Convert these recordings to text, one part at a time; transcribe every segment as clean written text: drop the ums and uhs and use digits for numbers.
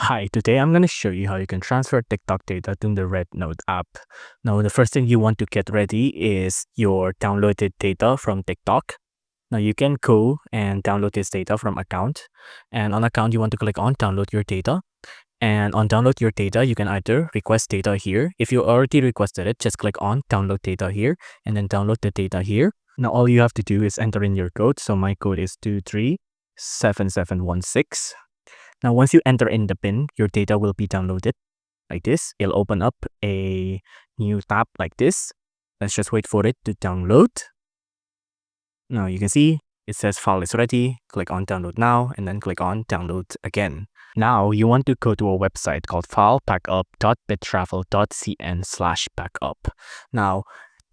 Hi, today I'm going to show you how you can transfer TikTok data to the Rednote app. Now, the first thing you want to get ready is your downloaded data from TikTok. Now, you can go and download this data from account. And on account, you want to click on download your data. And on download your data, you can either request data here. If you already requested it, just click on download data here and then download the data here. Now, all you have to do is enter in your code. So my code is 237716. Now, once you enter in the PIN, your data will be downloaded like this. It'll open up a new tab like this. Let's just wait for it to download. Now you can see it says file is ready. Click on download now and then click on download again. Now you want to go to a website called filebackup.bittravel.cn/backup. Now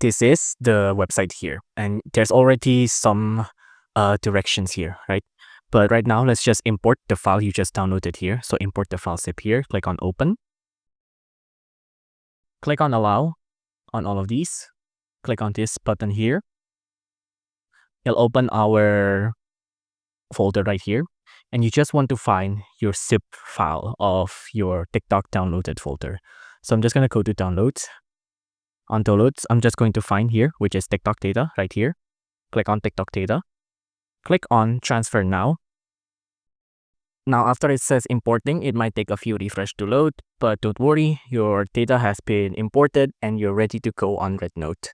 this is the website here and there's already some directions here, right? But right now, let's just import the file you just downloaded here. So import the file zip here, click on open. Click on allow on all of these. Click on this button here. It'll open our folder right here. And you just want to find your zip file of your TikTok downloaded folder. So I'm just going to go to downloads. On downloads, I'm just going to find here, which is TikTok data right here. Click on TikTok data. Click on transfer now. Now, after it says importing, it might take a few refresh to load, but don't worry, your data has been imported and you're ready to go on Rednote.